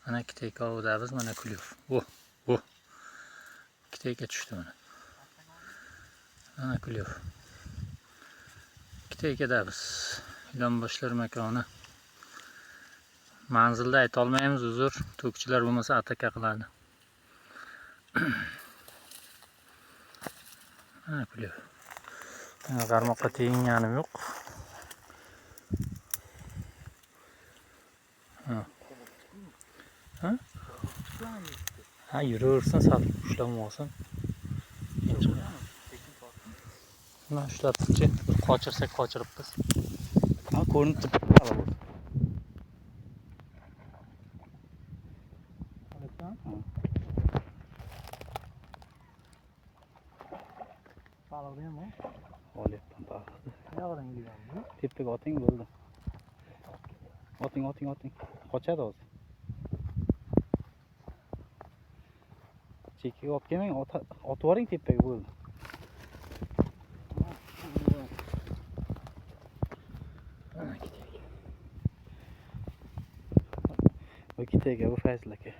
Mana ikkita ovudamiz mana kulyov. Bu. Ikkita tushdi mana. Mana kulyov. Ikkita biz. Ilonboshlar makoni. Manzilda ayta olmaymiz, uzr. To'kchilar bo'lmasa ataka qiladi. Mana kulyov. Qarmoqqa teginganim yo'q. Ha, yuraversin, salib ushlamasin. Mana ushlatibchi, qochirsak qochiribmiz. Ha, ko'rinib turibdi. Baliqni ham olyapman baliqni. Yog'idan ilganmi? Tepaga oting bo'ldi. Oting. Qochadi hozir. Chekkaga olib kelmang, otib yuboring tepaga bo'ldi. Bu ikkitaga bu Fayzil aka.